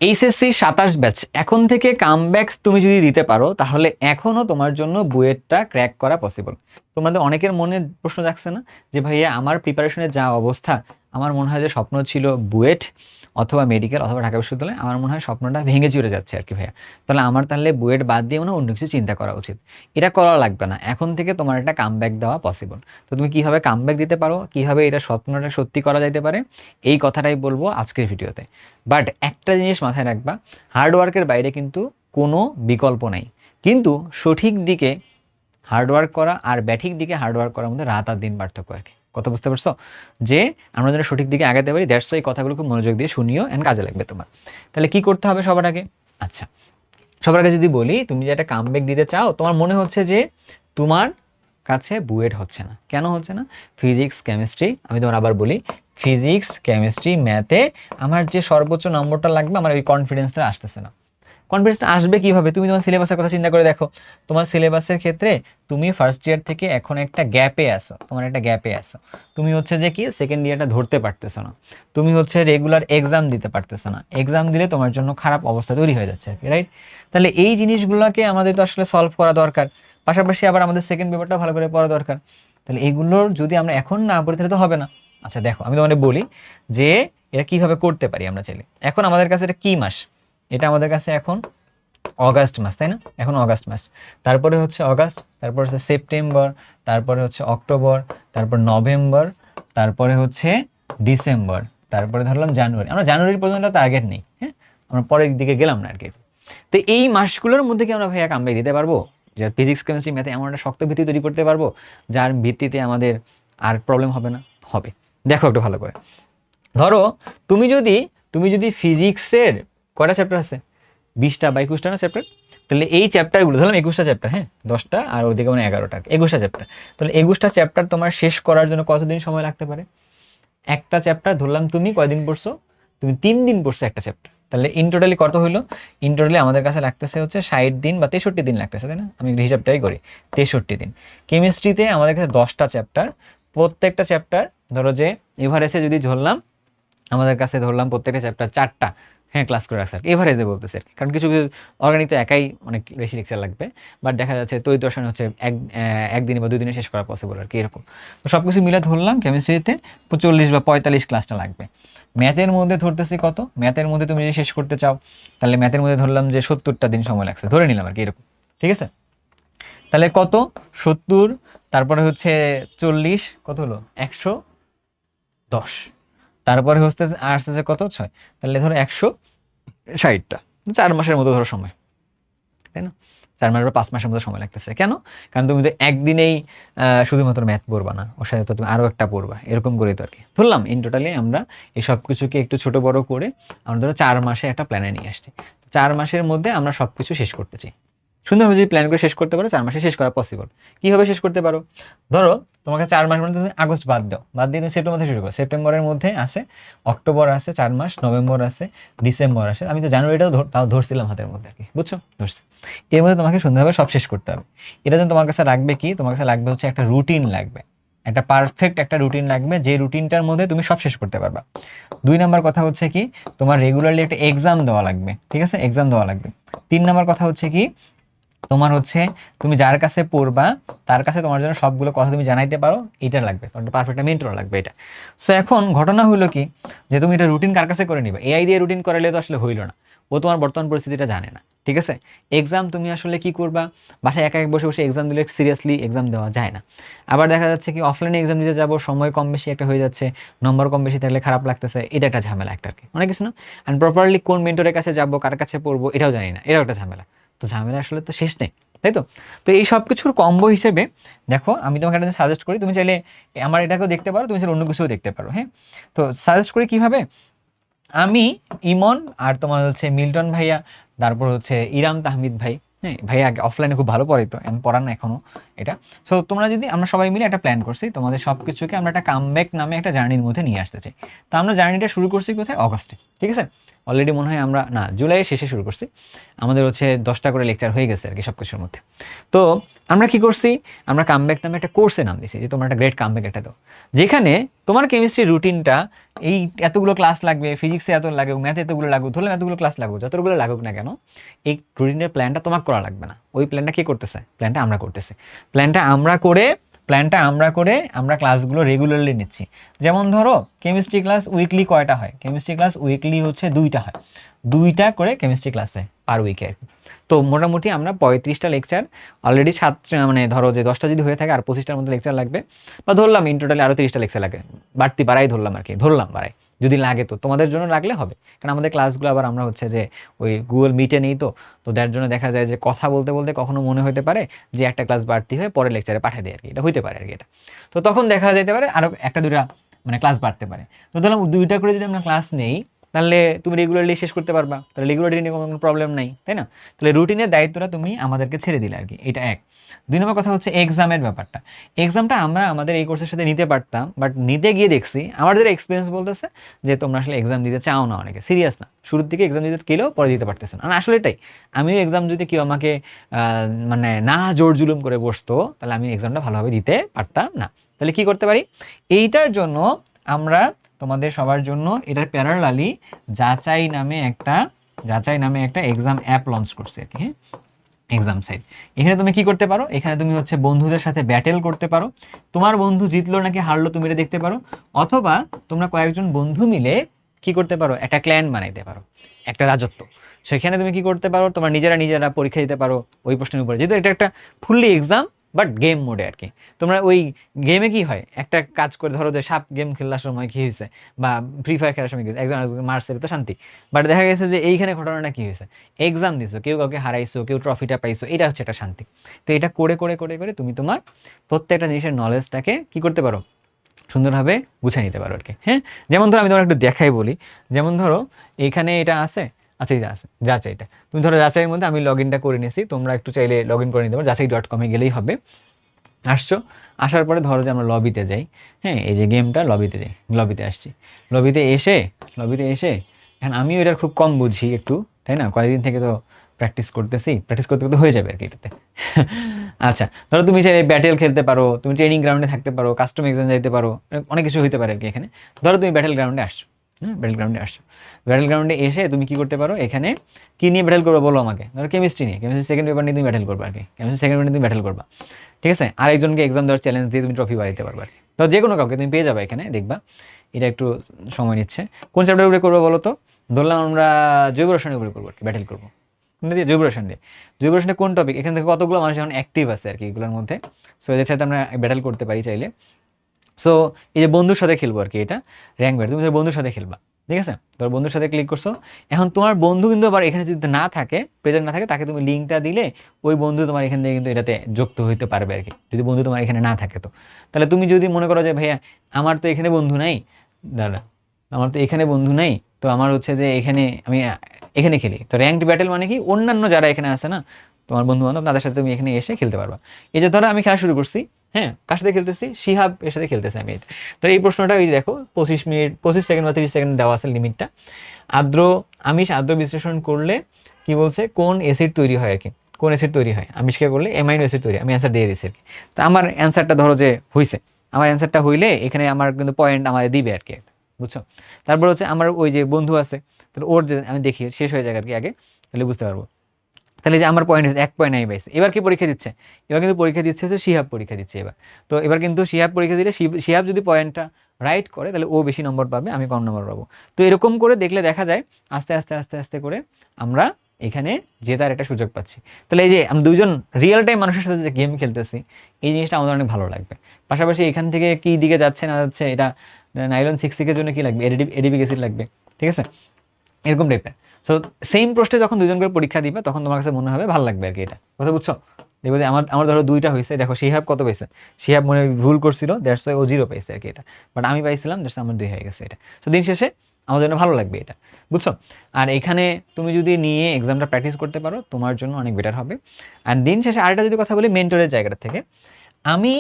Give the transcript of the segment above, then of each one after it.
HSC 27 batch এখন থেকে comeback তুমি যদি দিতে পারো তাহলে এখনো তোমার জন্য বুয়েটটা ক্র্যাক করা পসিবল। তোমাদের অনেকের মনে প্রশ্ন জাগছে না যে ভাইয়া আমার প্রিপারেশনের যা অবস্থা, আমার মনে হয় যে স্বপ্ন ছিল বুয়েট অথবা মেডিকেল অথবা ঢাকা বিশ্ববিদ্যালয়, আমার মনে হয় স্বপ্নটা ভেঙে চুরে যাচ্ছে আর কি ভাইয়া। তাহলে আমার তাহলে বুয়েট বাদ দিয়ে মনে হয় অন্য কিছু চিন্তা করা উচিত। এটা করা লাগবে না, এখন থেকে তোমার একটা কামব্যাক দেওয়া পসিবল। তো তুমি কিভাবে কামব্যাক দিতে পারো, কিভাবে এটা স্বপ্নটা সত্যি করা যাইতে পারে, এই কথাটাই বলবো আজকের ভিডিওতে। বাট একটা জিনিস মাথায় রাখবা, হার্ডওয়ার্কের বাইরে কিন্তু কোনো বিকল্প নাই। কিন্তু সঠিক দিকে হার্ডওয়ার্ক করা আর ব্যাঠিক দিকে হার্ডওয়ার্ক করার মধ্যে রাত আর দিন পার্থক্য আর কি। কথা বুঝতে পারছো? যে আমরা যেন সঠিক দিকে আগাতে পারি, দ্যাটস এই কথাগুলো খুব মনোযোগ দিয়ে শুনিও অ্যান্ড কাজে লাগবে তোমার। তাহলে কি করতে হবে সবার আগে? আচ্ছা, সবার আগে যদি বলি, তুমি যে একটা কামব্যাক দিতে চাও, তোমার মনে হচ্ছে যে তোমার কাছে বুয়েট হচ্ছে না। কেন হচ্ছে না? ফিজিক্স কেমিস্ট্রি, আমি তোমার আবার বলি, ফিজিক্স কেমিস্ট্রি ম্যাথে আমার যে সর্বোচ্চ নম্বরটা লাগবে, আমার ওই কনফিডেন্সটা আসতেছে না। কনফিডেন্সটা আসবে কিভাবে? তুমি তোমার সিলেবাসের কথা চিন্তা করে দেখো। তোমার সিলেবাসের ক্ষেত্রে তুমি ফার্স্ট ইয়ার থেকে এখন একটা গ্যাপে আসো, তোমার একটা গ্যাপে আসো। তুমি হচ্ছে যে কি সেকেন্ড ইয়ারটা ধরতে পারতেছো না, তুমি হচ্ছে রেগুলার এক্সাম দিতে পারতেছো না, এক্সাম দিলে তোমার জন্য খারাপ অবস্থা তৈরি হয়ে যাচ্ছে আর কি, রাইট? তাহলে এই জিনিসগুলোকে আমাদের তো আসলে সলভ করা দরকার, পাশাপাশি আবার আমাদের সেকেন্ড পেপারটাও ভালো করে পড়া দরকার। তাহলে এগুলোর যদি আমরা এখন না পড়ি তাহলে তো হবে না। আচ্ছা দেখো, আমি তোমাদের বলি যে এটা কিভাবে করতে পারি আমরা চাইলে। এখন আমাদের কাছে এটা কি মাস? এটা আমাদের কাছে এখন অগাস্ট মাস, তাই না? এখন অগাস্ট মাস, তারপরে হচ্ছে অগাস্ট, তারপর হচ্ছে সেপ্টেম্বর, তারপরে হচ্ছে অক্টোবর, তারপর নভেম্বর, তারপরে হচ্ছে ডিসেম্বর, তারপরে ধরলাম জানুয়ারি। আমরা জানুয়ারি পর্যন্ত টার্গেট নেই, হ্যাঁ, আমরা পরের দিকে গেলাম না আর কি। তো এই মাসগুলোর মধ্যে কি আমরা ভাইয়া কামব্যাক দিতে পারবো? যে ফিজিক্স কেমিস্ট্রি ম্যাথে এমন একটা শক্ত ভিত্তি তৈরি করতে পারবো যার ভিত্তিতে আমাদের আর প্রবলেম হবে না? হবে। দেখো একটু ভালো করে, ধরো তুমি যদি ফিজিক্সের কয়টা চ্যাপ্টার আছে? 20টা বা 21টা না চ্যাপ্টার? তাহলে এই চ্যাপ্টারগুলো ধরলাম 21টা চ্যাপ্টার, হ্যাঁ, 10টা আর ওদিকে মানে 11টা, 21টা চ্যাপ্টার। তাহলে 21টা চ্যাপ্টার তোমার শেষ করার জন্য কতদিন সময় লাগতে পারে? একটা চ্যাপ্টার ধরলাম তুমি কয়দিন পড়ছো? তুমি 3 দিন পড়ছো একটা চ্যাপ্টার। তাহলে ইন টোটালি কত হইলো? ইন টোটালি আমাদের কাছে লাগতেছে হচ্ছে 60 দিন বা 63 দিন লাগতেছে, তাই না? আমি হিসাবটাই করি, 63 দিন। কেমিস্ট্রিতে আমাদের কাছে 10টা চ্যাপ্টার, প্রত্যেকটা চ্যাপ্টার ধরো যে এভারেজে যদি ধরলাম, আমাদের কাছে ধরলাম প্রত্যেকটা চ্যাপ্টার 4টা, হ্যাঁ, ক্লাস করে রাখছে আর কি, এভারেজে বলতেছে আর কি। কারণ কিছু কিছু অর্গানিক তো একাই অনেক বেশি লেকচার লাগবে, বাট দেখা যাচ্ছে তৈরি দর্শন হচ্ছে একদিনে বা 2 দিনে শেষ করা পসিবল আর কি, এরকম। তো সব কিছু মিলে ধরলাম কেমিস্ট্রিতে 45 বা 45 ক্লাসটা লাগবে। ম্যাথের মধ্যে ধরতেছি কত? ম্যাথের মধ্যে তুমি যদি শেষ করতে চাও তাহলে ম্যাথের মধ্যে ধরলাম যে 70টা দিন সময় লাগছে, ধরে নিলাম আর কি, এরকম। ঠিক আছে? তাহলে কত? 70, তারপরে হচ্ছে 40, কত হলো? 110, তারপরে হচ্ছে আসছে যে কত? 6, তাহলে ধরো 160টা, 4 মাসের মতো ধরো সময়, তাই না? 4 মাস বা 5 মাসের মতো সময় লাগতেছে। কেন? কারণ তুমি তো একদিনেই শুধুমাত্র ম্যাথ পড়বা না, ওর সাথে তো তুমি আরও একটা পড়বা, এরকম করে তো আর কি ধরলাম। ইন টোটালি আমরা এই সব কিছুকে একটু ছোট বড় করে আমরা ধরো 4 মাসে একটা প্ল্যানে নিয়ে আসছি। 4 মাসের মধ্যে আমরা সব কিছু শেষ করতে চাই। সুন্দরভাবে যদি প্ল্যান করে শেষ করতে পারো, 4 মাসে শেষ করা পসিবল। কীভাবে শেষ করতে পারো? ধরো তোমাকে 4 মাস মধ্যে তুমি আগস্ট বাদ দাও, বাদ দিয়ে তুমি সেপ্টেম্বর থেকে শুরু করো। সেপ্টেম্বরের মধ্যে আছে অক্টোবর, আছে 4 মাস, নভেম্বর আছে, ডিসেম্বর আছে, আমি তো জানুয়ারিটাও তাও ধরছিলাম হাতের মধ্যে আর কি, বুঝছো? ধরছি। এর মধ্যে তোমাকে সুন্দরভাবে সব শেষ করতে হবে। এটা যেন তোমার কাছে রাখবে কি, তোমার কাছে লাগবে হচ্ছে একটা রুটিন লাগবে, একটা পারফেক্ট একটা রুটিন লাগবে, যে রুটিনটার মধ্যে তুমি সব শেষ করতে পারবা। 2 নম্বর কথা হচ্ছে কি, তোমার রেগুলারলি একটা এক্সাম দেওয়া লাগবে, ঠিক আছে? এক্সাম দেওয়া লাগবে। 3 নম্বর কথা হচ্ছে কি, তোমার হচ্ছে তুমি যার কাছে পড়বা তার কাছে তোমার জন্য সবগুলো কথা তুমি জানাইতে পারো, এটা লাগবে, তোমার পারফেক্ট মেন্টর লাগবে এটা। সো এখন ঘটনা হইলো কি, যে তুমি এটা রুটিন কার কাছে করে নিবে? এআই দিয়ে রুটিন করালে তো আসলে হইলো না, ও তোমার বর্তমান পরিস্থিতিটা জানে না, ঠিক আছে? এক্সাম তুমি আসলে কি করবা? বাসায় একা এক বসে বসে এক্সাম দিলে সিরিয়াসলি এক্সাম দেওয়া যায় না। আবার দেখা যাচ্ছে কি অফলাইনে এক্সাম দিতে যাবো, সময় কম বেশি একটা হয়ে যাচ্ছে, নম্বর কম বেশি থাকলে খারাপ লাগতেছে, এটা একটা ঝামেলা একটা আর কি, অনেক কিছু না। অ্যান্ড প্রপারলি কোন মেন্টরের কাছে যাবো, কার কাছে পড়বো, এটাও জানি না, এটাও একটা ঝামেলা। তো ঝামেলা আসলে তো শেষ নেই, তাই তো? তো এই সব কিছুর কম্বো হিসেবে দেখো, আমি তোমাকে একটা সাজেস্ট করি, তুমি চাইলে আমার এটাকেও দেখতে পারো, তুমি চাইলে অন্য কিছুও দেখতে পারো, হ্যাঁ। তো সাজেস্ট করি কিভাবে, আমি ইমন আর তোমার হচ্ছে মিল্টন ভাইয়া, তারপর হচ্ছে ইরাম তাহমিদ ভাই, হ্যাঁ, ভাইয়া আগে অফলাইনে খুব ভালো পড়াইতো, এখন পড়ান না এখনো এটা। সো তোমরা যদি, আমরা সবাই মিলে একটা প্ল্যান করছি, তোমাদের সব কিছুকে আমরা একটা কামব্যাক নামে একটা জার্নির মধ্যে নিয়ে আসতে চাই। তো আমরা জার্নিটা শুরু করছি কোথায়? অগস্টে, ঠিক আছে? অলরেডি মনে হয় আমরা না জুলাইয়ের শেষে শুরু করছি, আমাদের হচ্ছে 10টা করে লেকচার হয়ে গেছে আর কি সব কিছুর মধ্যে। তো আমরা কি করছি, আমরা কামব্যাক নামে একটা কোর্সে নাম দিছি যে তোমরা একটা গ্রেট কামব্যাক একটা দাও, যেখানে তোমার কেমিস্ট্রি রুটিনটা এই এতগুলো ক্লাস লাগবে, ফিজিক্সে এত লাগুক, ম্যাথে এতগুলো লাগুক, ধরলাম এতগুলো ক্লাস লাগবে, যতগুলো লাগুক না কেন এই রুটিনের প্ল্যানটা তোমাকে করা লাগবে না। ওই প্ল্যানটা কে করতেছে? প্ল্যানটা আমরা করতেছি। প্ল্যানটা আমরা করে আমরা ক্লাসগুলো রেগুলারলি নিচ্ছি। যেমন ধরো কেমিস্ট্রি ক্লাস উইকলি কয়টা হয়? কেমিস্ট্রি ক্লাস উইকলি হচ্ছে 2টা হয়, 2টা করে কেমিস্ট্রি ক্লাস হয় পার উইকে আর কি। তো মোটামুটি আমরা 35টা লেকচার অলরেডি 7, মানে ধরো যে 10টা যদি হয়ে থাকে আর 25টার মধ্যে লেকচার লাগবে, বা ধরলাম ইন টোটালি আরও 30টা লেকচার লাগে, বাড়তি বাড়াই ধরলাম আর কি, ধরলাম বাড়াই, যদি লাগে তো তোমাদের জন্য লাগলে হবে। কারণ আমাদের ক্লাসগুলো আবার আমরা হচ্ছে যে ওই গুগল মিটে নেই, তো তো যার জন্য দেখা যায় যে কথা বলতে বলতে কখনো মনে হতে পারে যে একটা ক্লাস বাড়তি হয়ে পরের লেকচারে পাঠিয়ে দেয় আর কি, এটা হইতে পারে আর কি এটা। তো তখন দেখা যেতে পারে আরও একটা দুটা মানে ক্লাস বাড়তে পারে। তো ধরলাম 2টা করে যদি আমরা ক্লাস নেই, তাহলে তুমি রেগুলারলি শেষ করতে পারবা, তাহলে রেগুলারলি নিয়ে কোনো প্রবলেম নাই, তাই না? তাহলে রুটিনের দায়িত্বটা তুমি আমাদেরকে ছেড়ে দিলে আর কি, এটা এক। 2 নম্বর কথা হচ্ছে এক্সামের ব্যাপারটা। এক্সামটা আমরা আমাদের এই কোর্সের সাথে নিতে পারতাম, বাট নিতে গিয়ে দেখছি আমাদের এক্সপিরিয়েন্স বলতেছে যে তোমরা আসলে এক্সাম দিতে চাও না, অনেকে সিরিয়াস না, শুরুর দিকে এক্সাম দিতে গেলেও পরে দিতে পারতেছে না। আসলে এটাই, আমিও এক্সাম যদি কেউ আমাকে মানে না জোর জুলুম করে বসতো, তাহলে আমি এক্সামটা ভালোভাবে দিতে পারতাম না। তাহলে কি করতে পারি? এইটার জন্য আমরা তোমাদের সবার জন্য এটার প্যারালালি যাচাই নামে একটা এক্সাম অ্যাপ লঞ্চ করছে আর কি, হ্যাঁ, এক্সাম সাইট। এখানে তুমি কি করতে পারো? এখানে তুমি হচ্ছে বন্ধুদের সাথে ব্যাটেল করতে পারো, তোমার বন্ধু জিতলো নাকি হারলো তুমি এটা দেখতে পারো, অথবা তোমরা কয়েকজন বন্ধু মিলে কি করতে পারো, একটা ক্ল্যান বানাইতে পারো, একটা রাজত্ব। সেখানে তুমি কি করতে পারো, তোমার নিজেরা পরীক্ষা দিতে পারো ওই প্রশ্নের উপরে, যেহেতু এটা একটা ফুললি এক্সাম বাট গেম মোডে আর কি। তোমরা ওই গেমে কি হয়, একটা কাজ করে, ধরো যে সাপ গেম খেলার সময় কি হয়েছে, বা ফ্রি ফায়ার খেলার সময় কি হয়েছে, একজন মার্সেল তো শান্তি, বাট দেখা গেছে যে এইখানে ঘটনাটা কি হয়েছে, এক্সাম দিছো, কেউ কাউকে হারাইছো, কেউ ট্রফিটা পাইছো, এটা হচ্ছে একটা শান্তি। তো এটা করে করে করে করে তুমি তোমার প্রত্যেকটা জিনিসের নলেজটাকে কি করতে পারো, সুন্দরভাবে গুছিয়ে নিতে পারো আর কি, হ্যাঁ। যেমন ধরো আমি তোমার একটু দেখাই বলি, যেমন ধরো এইখানে এটা আছে, আচ্ছা এই যে আছে যাচাইটা, তুমি ধরো যাচাইয়ের মধ্যে আমি লগ ইনটা করে নিয়েছি, তোমরা একটু চাইলে লগ ইন করে নিতে পারো, যাচাই.com-এ গেলেই হবে। আসছো, আসার পরে ধরো যে আমরা লবিতে যাই, হ্যাঁ, এই যে গেমটা লবিতে যাই, লবিতে আসছি, লবিতে এসে এখন আমিও এটার খুব কম বুঝি একটু, তাই না, কয়েকদিন থেকে তো প্র্যাকটিস করতে করতে হয়ে যাবে আর কি এটাতে। আচ্ছা, ধরো তুমি চাইলে ব্যাটেল খেলতে পারো, তুমি ট্রেনিং গ্রাউন্ডে থাকতে পারো, কাস্টম এক্সাম যাইতে পারো, অনেক কিছু হইতে পারে আর কি এখানে। ধরো তুমি ব্যাটেল গ্রাউন্ডে আসছো, ব্যাটেল গ্রাউন্ডে এসে তুমি কি করতে পারো, এখানে কি নিয়ে ব্যাটেল করবো বলো আমাকে, ধরো কেমিস্ট্রি নিয়ে, কেমিস্ট্রি সেকেন্ড পেপার নিয়ে তুমি ব্যাটেল করবা আর কি, কেমিস্ট্রি সেকেন্ড পেপার নিয়ে তুমি ব্যাটেল করবা, ঠিক আছে। আরেকজনকে এক্সাম দেওয়ার চ্যালেঞ্জ দিয়ে তুমি ট্রফি বাড়াইতে পারবে, তো যে কোনো কাউকে তুমি পেয়ে যাবে এখানে, দেখবা এটা একটু সময় নিচ্ছে। কোন চ্যাপ্টারের উপরে করবো বলো তো? ধরলাম আমরা জৈব রসায়নের উপরে করবো আর কি, ব্যাটেল করবো কোনটা দিয়ে, জৈব রসায়নে কোন টপিক, এখান থেকে কতগুলো মানুষ এখন অ্যাক্টিভ আছে আর কি এগুলোর মধ্যে, সো এদের সাথে আমরা ব্যাটেল করতে পারি চাইলে। সো এই যে বন্ধুর সাথে খেলবো আর কি, এটা র্যাঙ্ক ব্যাট, তুমি বন্ধুর সাথে খেলবা, ঠিক আছে। তোর বন্ধুর সাথে ক্লিক করছো, এখন তোমার বন্ধু কিন্তু আবার এখানে যদি না থাকে, প্রেজেন্ট না থাকে, তাকে তুমি লিঙ্কটা দিলে ওই বন্ধু তোমার এখান থেকে কিন্তু এটাতে যুক্ত হইতে পারবে আর কি, যদি বন্ধু তোমার এখানে না থাকে। তো তাহলে তুমি যদি মনে করো যে ভাইয়া আমার তো এখানে বন্ধু নাই, দাদা আমার তো এখানে বন্ধু নাই, তো আমার হচ্ছে যে এখানে আমি এখানে খেলি, তো র্যাঙ্কড ব্যাটেল মানে কি, অন্যান্য যারা এখানে আছে না তোমার বন্ধু বান্ধব, তাদের সাথে তুমি এখানে এসে খেলতে পারবা। এই যে ধরো আমি খেলা শুরু করছি, হ্যাঁ, কার সাথে খেলতেছি, শিহাব এর সাথে খেলতেছি আমি। তো এই প্রশ্নটা ওই দেখো 25 মিনিট 25 সেকেন্ড বা 30 সেকেন্ড দেওয়া আছে লিমিটটা। আমিষ আদ্র বিশ্লেষণ করলে কি বলছে, কোন অ্যাসিড তৈরি হয় আর কি, কোন অ্যাসিড তৈরি হয়, আমিষকে করলে অ্যামাইনো অ্যাসিড তৈরি, আমি অ্যান্সার দিয়ে দিচ্ছি আর কি। তো আমার অ্যান্সারটা ধরো যে হয়েছে, আমার অ্যান্সারটা হইলে এখানে আমার কিন্তু পয়েন্ট আমাদের দিবে আর কি, বুঝছো। তারপর হচ্ছে আমার ওই যে বন্ধু আছে, তাহলে ওর যে আমি দেখি শেষ হয়ে যায় আর কি আগে, তাহলে বুঝতে পারবো। তাহলে যে আমার পয়েন্ট হচ্ছে 1 পয়েন্ট আমি পাইছি। এবার কি পরীক্ষা দিচ্ছে, এবার কিন্তু পরীক্ষা দিচ্ছে হচ্ছে শিহাব পরীক্ষা দিচ্ছে এবার। তো এবার কিন্তু শিহাব পরীক্ষা দিলে শিহাব যদি পয়েন্টটা রাইট করে তাহলে ও বেশি নম্বর পাবে, আমি কম নম্বর পাবো। তো এরকম করে দেখলে দেখা যায় আস্তে আস্তে আস্তে আস্তে করে আমরা এখানে জেতার একটা সুযোগ পাচ্ছি। তাহলে এই যে আমরা দুইজন রিয়েল টাইম মানুষের সাথে যে গেম খেলতেছি, এই জিনিসটা আমাদের অনেক ভালো লাগবে। পাশাপাশি এখান থেকে কি দিকে যাচ্ছে না যাচ্ছে, এটা নাইলন 6 এর জন্য কি লাগবে, এডিবিক অ্যাসিড লাগবে, ঠিক আছে, এরকম টাইপের। সো সেম প্রশ্নে যখন দুজন করে পরীক্ষা দিবে তখন তোমার কাছে মনে হবে ভালো লাগবে আর কি, এটা কথা বুঝছো। দেখবো যে আমার আমার ধরো 2টা হয়েছে, দেখো শিহাব কত পাইছে, শিহাব মনে হয় ভুল করছিল, দ্যাটস ওয়াই ও 0 পাইছে আর কি এটা, বাট আমি পাইছিলাম, দ্যাটস আমার 2 হয়ে গেছে এটা। তো দিন শেষে আমার জন্য ভালো লাগবে এটা, বুঝছো। আর এখানে তুমি যদি নিয়ে এক্সামটা প্র্যাকটিস করতে পারো তোমার জন্য অনেক বেটার হবে। আর দিন শেষে আরেকটা যদি কথা বলি মেন্টরের জায়গাটা থেকে, আমি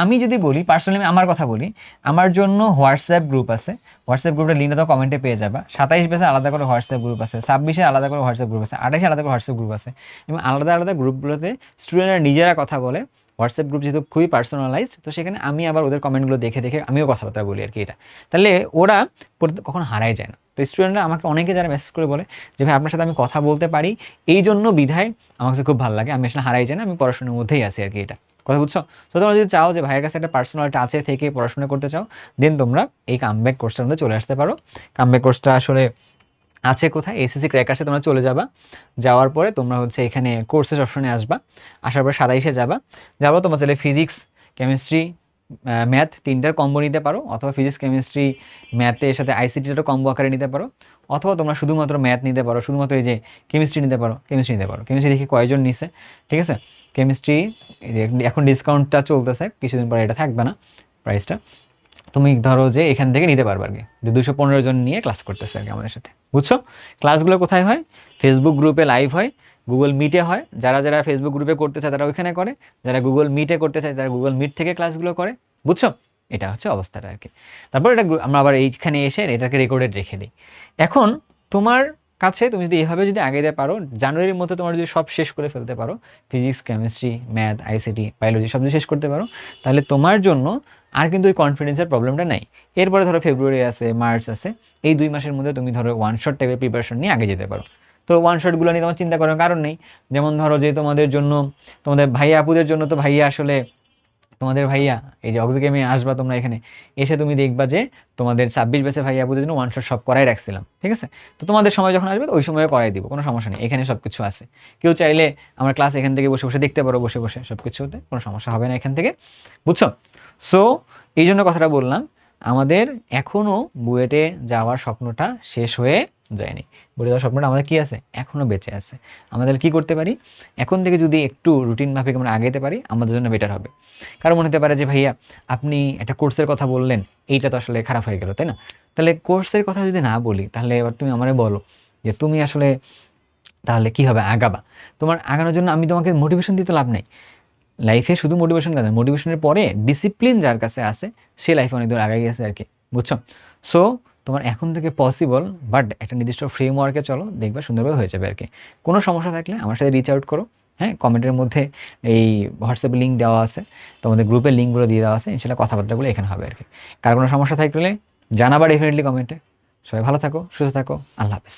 আমি যদি বলি পার্সোনালি, আমি আমার কথা বলি, আমার জন্য হোয়াটসঅ্যাপ গ্রুপ আছে। হোয়াটসঅ্যাপ গ্রুপের লিঙ্কটা তো কমেন্টে পেয়ে যাবা। 27 বেসে আলাদা করে হোয়াটসঅ্যাপ গ্রুপ আছে, 26-এ আলাদা করে হোয়াটসঅ্যাপ গ্রুপ আছে, 28-এ আলাদা করে হোয়াটসঅ্যাপ গ্রুপ আছে। এবং আলাদা আলাদা গ্রুপগুলোতে স্টুডেন্টরা নিজেরা কথা বলে। হোয়াটসঅ্যাপ গ্রুপ যেহেতু খুবই পার্সোনালাইজড, তো সেখানে আমি আবার ওদের কমেন্টগুলো দেখে দেখে আমিও কথাবার্তা বলি আর কি। এটা তাহলে ওরা কখনো হারাই যায় না। তো স্টুডেন্টরা আমাকে অনেকে যারা মেসেজ করে বলে যে ভাই আপনার সাথে আমি কথা বলতে পারি, এই জন্য বিধায় আমার কাছে খুব ভালো লাগে, আমি আসলে হারাই যাই না, আমি পড়াশোনার মধ্যেই আছি আর কি। এটা কথা বুঝছো? তো তোমরা যদি চাও যে ভাইয়ের কাছে একটা পার্সোনাল টাচে থেকে পড়াশোনা করতে চাও, দেন তোমরা এই কামব্যাক কোর্সটার মধ্যে চলে আসতে পারো। কামব্যাক কোর্সটা আসলে আছে কোথায়? এসএসসি ক্র্যাকার্সে তোমরা চলে যাবা। যাওয়ার পরে তোমরা হচ্ছে এখানে কোর্সেস অপশনে আসবা। আসার পরে 27-এ যাবো তোমরা চাইলে ফিজিক্স, কেমিস্ট্রি, ম্যাথ তিনটার কম্বো নিতে পারো, অথবা ফিজিক্স, কেমিস্ট্রি, ম্যাথের সাথে আইসিটিটারও কম্বো আকারে নিতে পারো, অথবা তোমরা শুধুমাত্র ম্যাথ নিতে পারো, শুধুমাত্র এই যে কেমিস্ট্রি নিতে পারো, কেমিস্ট্রি নিতে পারো। কেমিস্ট্রি দেখি কয়জন নিছে, ঠিক আছে? কেমিস্ট্রি এখন ডিসকাউন্টটা চলতেছে, কিছুদিন পরে এটা থাকবে না প্রাইসটা। তুমি ধরো যে এখান থেকে নিতে পারবে আর কি, যে 215 জন নিয়ে ক্লাস করতেছে আর কি আমাদের সাথে, বুঝছো? ক্লাসগুলো কোথায় হয়? ফেসবুক গ্রুপে লাইভ হয়, গুগল মিটে হয়। যারা যারা ফেসবুক গ্রুপে করতে চায় তারা ওইখানে করে, যারা গুগল মিটে করতে চায় তারা গুগল মিট থেকে ক্লাসগুলো করে, বুঝছো? এটা হচ্ছে অবস্থাটা আর কি। তারপর এটা আমরা আবার এইখানে এসে এটাকে রেকর্ডেড রেখে দিই। এখন তোমার কাছে তুমি যদি এইভাবে যদি আগে দিতে পারো, জানুয়ারির মধ্যে তোমার যদি সব শেষ করে ফেলতে পারো, physics, chemistry, math, ICT, biology সব যদি শেষ করতে পারো, তাহলে তোমার জন্য আর কিন্তু ওই কনফিডেন্সের প্রবলেমটা নাই। এরপরে ধরো ফেব্রুয়ারি আছে, মার্চ আছে, এই 2 মাসের মধ্যে তুমি ধরো ওয়ান শট টাইপের প্রিপারেশন নিয়ে আগে যেতে পারো। তো ওয়ান শটগুলো নিয়ে তোমার চিন্তা করার কারণ নেই। যেমন ধরো যে তোমাদের জন্য, তোমাদের ভাইয়া আপুদের জন্য, তো ভাইয়া আসলে তোমাদের ভাইয়া এই যে অক্সিগেমে আসবা তোমরা, এখানে এসে তুমি দেখবা যে তোমাদের 26 ব্যাচে ভাইয়া আপুদের জন্য ওয়ান শট সব করাই রাখছিলাম, ঠিক আছে? তো তোমাদের সময় যখন আসবে ওই সময়ে করাই দিব, কোনো সমস্যা নেই, এখানে সব কিছু আছে। কেউ চাইলে আমার ক্লাস এখান থেকে বসে বসে দেখতে পারো, বসে বসে সব কিছুতে কোনো সমস্যা হবে না এখান থেকে, বুঝছো? সো এই জন্য কথাটা বললাম, আমাদের এখনও বুয়েটে যাওয়ার স্বপ্নটা শেষ হয়ে যায়নি। বুয়েটে যাওয়ার স্বপ্নটা আমাদের কি আছে? এখনও বেঁচে আছে। আমাদের কি করতে পারি? এখন থেকে যদি একটু রুটিন মাফিক আমরা আগাইতে পারি, আমাদের জন্য বেটার হবে। কারণ মনে হতে পারে যে ভাইয়া আপনি একটা কোর্সের কথা বললেন, এইটা তো আসলে খারাপ হয়ে গেল, তাই না? তাহলে কোর্সের কথা যদি না বলি, তাহলে এবার তুমি আমারে বলো যে তুমি আসলে তাহলে কীভাবে আগাবা? তোমার আগানোর জন্য আমি তোমাকে মোটিভেশন দিতে লাভ নেই। লাইফে শুধু মোটিভেশন কাজ না, মোটিভেশনের পরে ডিসিপ্লিন যার কাছে আছে সে লাইফে অনেক দূর আগে গেছে আর কি, বুঝছো? সো তোমার এখন থেকে পসিবল, বাট একটা নির্দিষ্ট ফ্রেমওয়ার্কে চলো, দেখবে সুন্দরভাবে হয়ে যাবে আর কি। কোনো সমস্যা থাকলে আমার সাথে রিচ আউট করো। হ্যাঁ, কমেন্টের মধ্যে এই হোয়াটসঅ্যাপে লিঙ্ক দেওয়া আছে, তোমাদের গ্রুপের লিঙ্কগুলো দিয়ে দেওয়া আছে, ইনশাল্লাহ কথাবার্তাগুলো এখানে হবে আর কি। কার কোনো সমস্যা থাকলে জানাবা ডেফিনেটলি কমেন্টে। সবাই ভালো থাকো, সুস্থ থাকো, আল্লাহ হাফেজ।